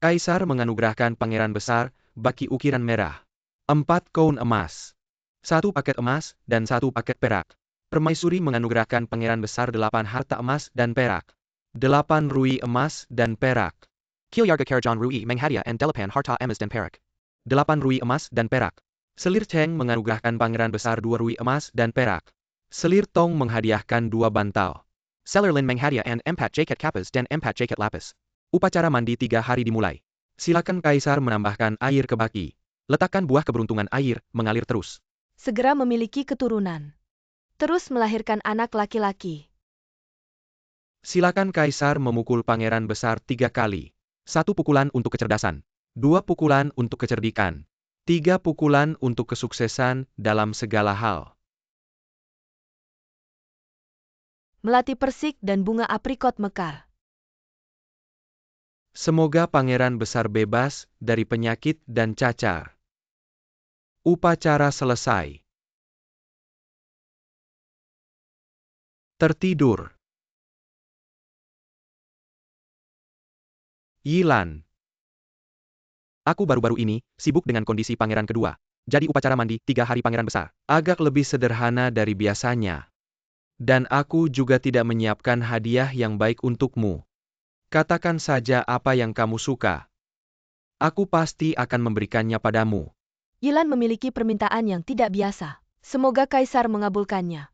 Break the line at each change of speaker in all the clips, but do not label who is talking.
Kaisar menganugerahkan pangeran besar, baki ukiran merah. 4 koin emas. 1 paket emas, dan 1 paket perak. Permaisuri menganugerahkan pangeran besar 8 harta emas dan perak. 8 rui emas dan perak.
Kilyarga Karajan Rui Menghadiah and Delapan Harta Emas dan Perak.
8 rui emas dan perak. Selir Cheng menganugerahkan pangeran besar 2 rui emas dan perak. Selir Tong menghadiahkan 2 bantal.
Seller Lin Menghadiah and Empat Jaket Kapas dan Empat Jaket Lapis.
Upacara mandi 3 hari dimulai. Silakan Kaisar menambahkan air ke baki. Letakkan buah keberuntungan air, mengalir terus.
Segera memiliki keturunan. Terus melahirkan anak laki-laki.
Silakan Kaisar memukul pangeran besar 3 kali. 1 pukulan untuk kecerdasan. 2 pukulan untuk kecerdikan. 3 pukulan untuk kesuksesan dalam segala hal.
Melati persik dan bunga aprikot mekar.
Semoga pangeran besar bebas dari penyakit dan cacar. Upacara selesai. Tertidur. Yilan.
Aku baru-baru ini sibuk dengan kondisi pangeran kedua. Jadi upacara mandi 3 hari pangeran besar.
Agak lebih sederhana dari biasanya. Dan aku juga tidak menyiapkan hadiah yang baik untukmu. Katakan saja apa yang kamu suka. Aku pasti akan memberikannya padamu.
Yilan memiliki permintaan yang tidak biasa. Semoga Kaisar mengabulkannya.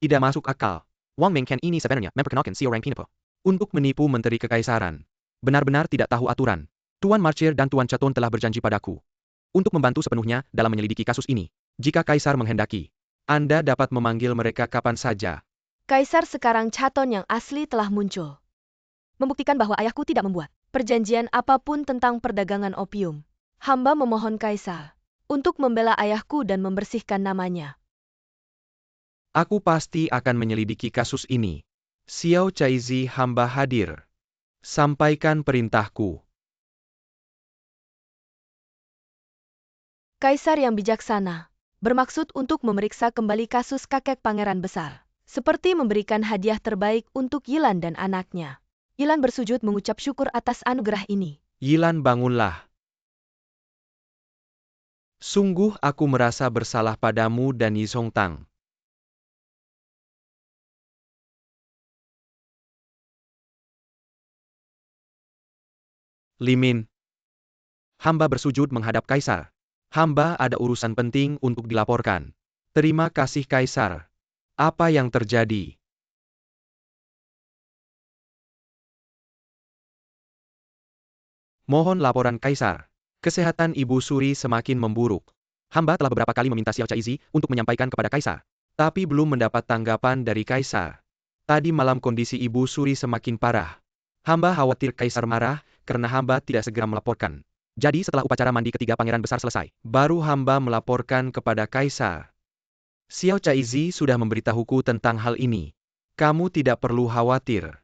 Tidak masuk akal. Wang Mengken ini sebenarnya memperkenalkan si orang Pinipo.
Untuk menipu menteri kekaisaran.
Benar-benar tidak tahu aturan. Tuan Marchier dan Tuan Chaton telah berjanji padaku untuk membantu sepenuhnya dalam menyelidiki kasus ini. Jika Kaisar menghendaki,
Anda dapat memanggil mereka kapan saja.
Kaisar sekarang Chaton yang asli telah muncul. Membuktikan bahwa ayahku tidak membuat perjanjian apapun tentang perdagangan opium. Hamba memohon Kaisar untuk membela ayahku dan membersihkan namanya.
Aku pasti akan menyelidiki kasus ini. Xiao Caizi, hamba hadir. Sampaikan perintahku.
Kaisar yang bijaksana bermaksud untuk memeriksa kembali kasus kakek pangeran besar. Seperti memberikan hadiah terbaik untuk Yilan dan anaknya. Yilan bersujud mengucap syukur atas anugerah ini.
Yilan, bangunlah. Sungguh aku merasa bersalah padamu dan Yi Songtang. Limin.
Hamba bersujud menghadap Kaisar.
Hamba ada urusan penting untuk dilaporkan. Terima kasih Kaisar. Apa yang terjadi?
Mohon laporan Kaisar.
Kesehatan Ibu Suri semakin memburuk.
Hamba telah beberapa kali meminta Xiao Caizi untuk menyampaikan kepada Kaisar.
Tapi belum mendapat tanggapan dari Kaisar. Tadi malam kondisi Ibu Suri semakin parah. Hamba khawatir Kaisar marah, karena hamba tidak segera melaporkan.
Jadi setelah upacara mandi ketiga pangeran besar selesai,
baru hamba melaporkan kepada Kaisar. Xiao Caizi sudah memberitahuku tentang hal ini. Kamu tidak perlu khawatir.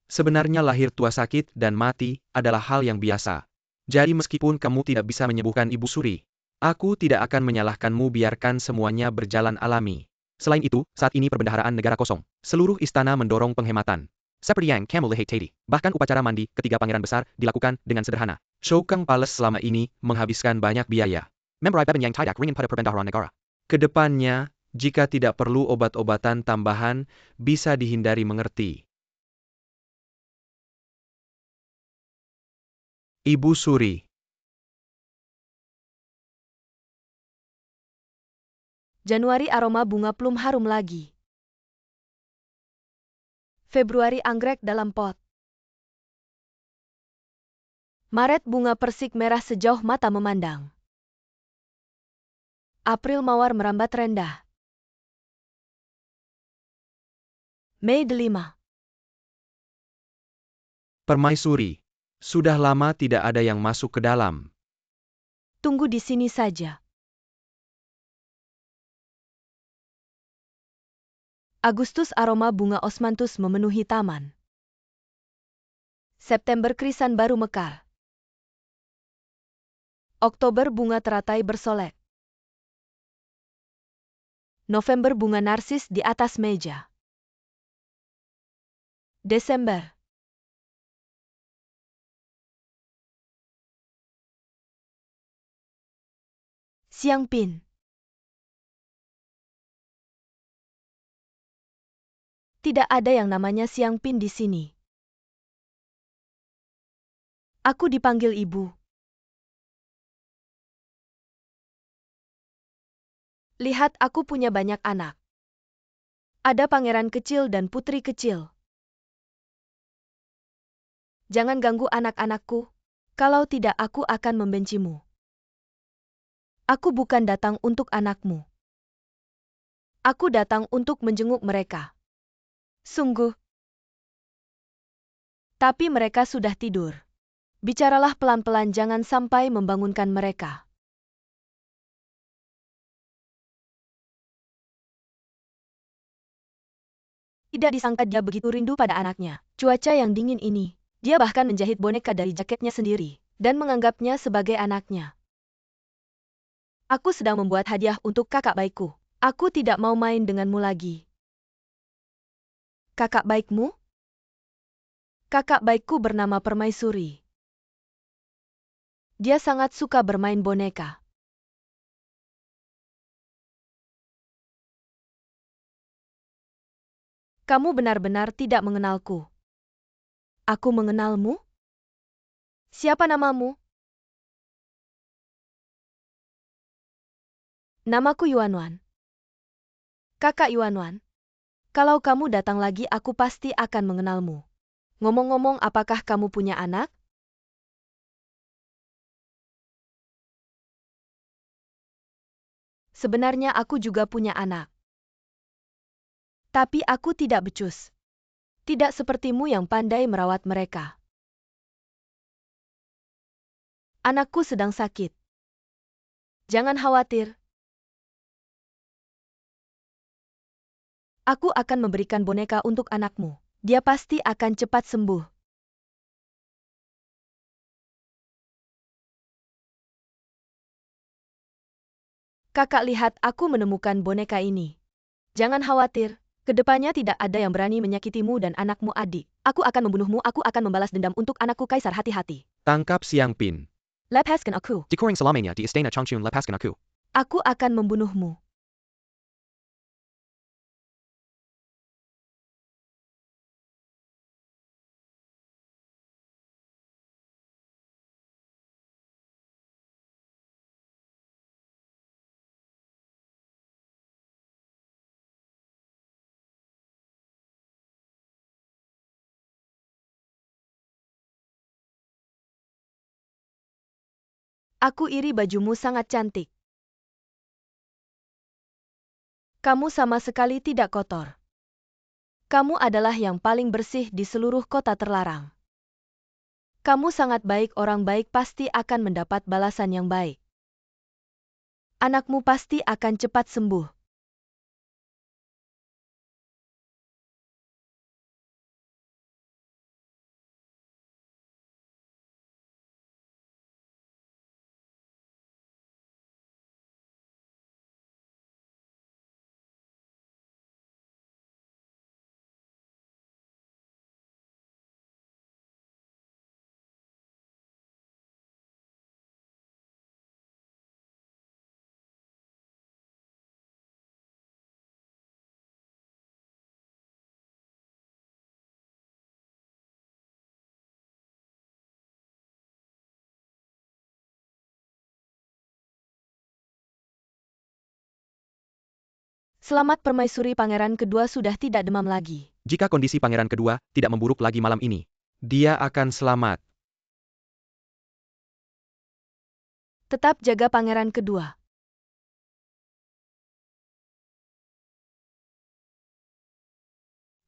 Sebenarnya lahir tua sakit dan mati adalah hal yang biasa. Jadi meskipun kamu tidak bisa menyembuhkan Ibu Suri, aku tidak akan menyalahkanmu, biarkan semuanya berjalan alami.
Selain itu, saat ini perbendaharaan negara kosong. Seluruh istana mendorong penghematan. Seperti yang Camel Lihat Tadi. Bahkan upacara mandi ketiga pangeran besar dilakukan dengan sederhana.
Shoukang Palace selama ini menghabiskan banyak biaya.
Memberi beban yang tidak ringan pada perbendaharaan negara.
Kedepannya, jika tidak perlu obat-obatan tambahan, bisa dihindari, mengerti. Ibu Suri.
Januari aroma bunga plum harum lagi. Februari anggrek dalam pot. Maret bunga persik merah sejauh mata memandang. April mawar merambat rendah. Mei delima.
Permaisuri. Sudah lama tidak ada yang masuk ke dalam.
Tunggu di sini saja. Agustus aroma bunga osmanthus memenuhi taman. September krisan baru mekar. Oktober bunga teratai bersolek. November bunga narsis di atas meja. Desember. Siang Pin. Tidak ada yang namanya Siang Pin di sini. Aku dipanggil ibu. Lihat, aku punya banyak anak. Ada pangeran kecil dan putri kecil. Jangan ganggu anak-anakku, kalau tidak aku akan membencimu. Aku bukan datang untuk anakmu. Aku datang untuk menjenguk mereka. Sungguh. Tapi mereka sudah tidur. Bicaralah pelan-pelan, jangan sampai membangunkan mereka. Tidak disangka dia begitu rindu pada anaknya. Cuaca yang dingin ini, dia bahkan menjahit boneka dari jaketnya sendiri, dan menganggapnya sebagai anaknya. Aku sedang membuat hadiah untuk kakak baikku. Aku tidak mau main denganmu lagi. Kakak baikmu? Kakak baikku bernama Permaisuri. Dia sangat suka bermain boneka. Kamu benar-benar tidak mengenalku. Aku mengenalmu? Siapa namamu? Namaku Yuanwan. Kakak Yuanwan. Kalau kamu datang lagi aku pasti akan mengenalmu. Ngomong-ngomong, apakah kamu punya anak? Sebenarnya aku juga punya anak. Tapi aku tidak becus. Tidak sepertimu yang pandai merawat mereka. Anakku sedang sakit. Jangan khawatir. Aku akan memberikan boneka untuk anakmu. Dia pasti akan cepat sembuh. Kakak, lihat, aku menemukan boneka ini. Jangan khawatir. Kedepannya tidak ada yang berani menyakitimu dan anakmu, adik. Aku akan membunuhmu, aku akan membalas dendam untuk anakku Kaisar, hati-hati.
Tangkap Siang Pin.
Lepaskan aku.
Decoring selamanya di Istana Changchun, lepaskan aku.
Aku akan membunuhmu. Aku iri, bajumu sangat cantik. Kamu sama sekali tidak kotor. Kamu adalah yang paling bersih di seluruh kota terlarang. Kamu sangat baik, orang baik pasti akan mendapat balasan yang baik. Anakmu pasti akan cepat sembuh. Selamat, Permaisuri, pangeran kedua sudah tidak demam lagi.
Jika kondisi pangeran kedua tidak memburuk lagi malam ini,
Dia akan selamat.
Tetap jaga pangeran kedua.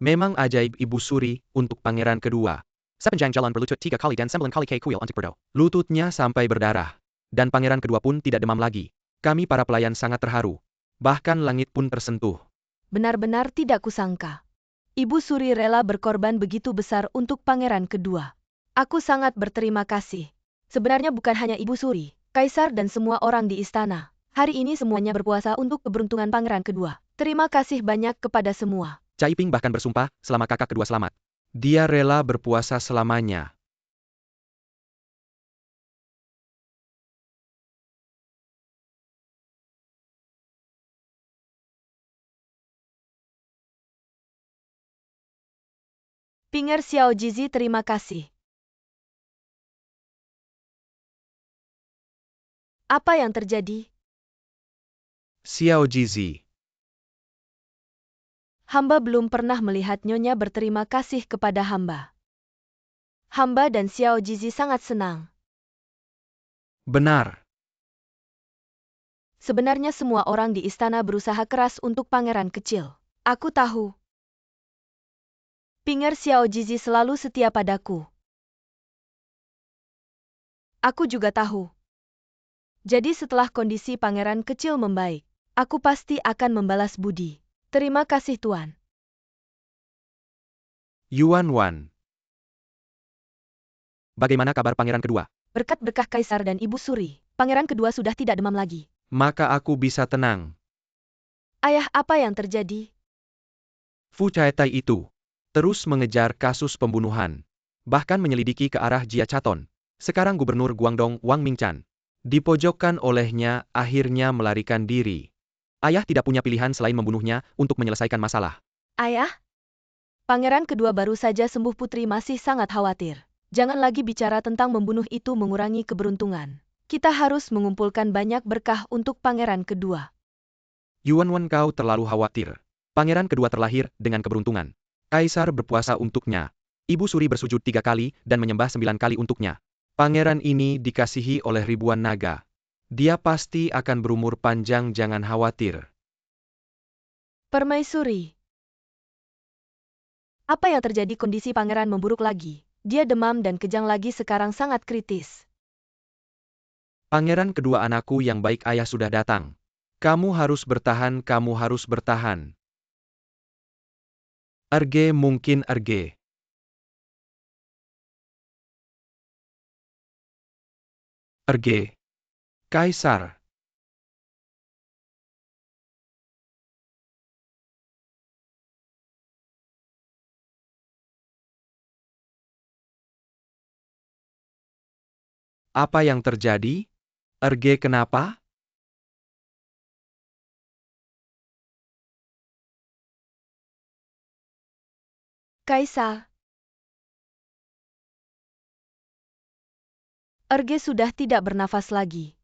Memang ajaib Ibu Suri untuk pangeran kedua.
Sepanjang jalan berlutut 3 kali dan 9 kali kuil untuk berdoa.
Lututnya sampai berdarah.
Dan pangeran kedua pun tidak demam lagi.
Kami para pelayan sangat terharu. Bahkan langit pun tersentuh.
Benar-benar tidak kusangka. Ibu Suri rela berkorban begitu besar untuk pangeran kedua. Aku sangat berterima kasih. Sebenarnya bukan hanya Ibu Suri, Kaisar dan semua orang di istana. Hari ini semuanya berpuasa untuk keberuntungan pangeran kedua. Terima kasih banyak kepada semua.
Cai Ping bahkan bersumpah selama kakak kedua selamat.
Dia rela berpuasa selamanya.
Pinger Xiao Jizi terima kasih. Apa yang terjadi?
Xiao Jizi.
Hamba belum pernah melihat Nyonya berterima kasih kepada hamba. Hamba dan Xiao Jizi sangat senang.
Benar.
Sebenarnya semua orang di istana berusaha keras untuk pangeran kecil. Aku tahu. Pinger Xiao Jizi selalu setia padaku. Aku juga tahu. Jadi setelah kondisi pangeran kecil membaik, aku pasti akan membalas budi. Terima kasih Tuan.
Yuan Wan.
Bagaimana kabar pangeran kedua?
Berkat berkah Kaisar dan Ibu Suri, pangeran kedua sudah tidak demam lagi.
Maka aku bisa tenang.
Ayah, apa yang terjadi?
Fu Caetai itu terus mengejar kasus pembunuhan. Bahkan menyelidiki ke arah Jia Chaton. Sekarang Gubernur Guangdong Wang Mingchan dipojokkan olehnya akhirnya melarikan diri.
Ayah tidak punya pilihan selain membunuhnya untuk menyelesaikan masalah.
Ayah? Pangeran kedua baru saja sembuh, putri masih sangat khawatir. Jangan lagi bicara tentang membunuh, itu mengurangi keberuntungan. Kita harus mengumpulkan banyak berkah untuk pangeran kedua.
Yuan Wan, kau terlalu khawatir.
Pangeran kedua terlahir dengan keberuntungan.
Kaisar berpuasa untuknya.
Ibu Suri bersujud 3 kali dan menyembah 9 kali untuknya.
Pangeran ini dikasihi oleh ribuan naga. Dia pasti akan berumur panjang, jangan khawatir.
Permaisuri. Apa yang terjadi? Kondisi pangeran memburuk lagi. Dia demam dan kejang lagi, sekarang sangat kritis.
Pangeran kedua, anakku yang baik, ayah sudah datang. Kamu harus bertahan, kamu harus bertahan. Erge, mungkin Erge. Erge. Kaisar. Apa yang terjadi? Erge, kenapa?
Kaisar. Erge sudah tidak bernafas lagi.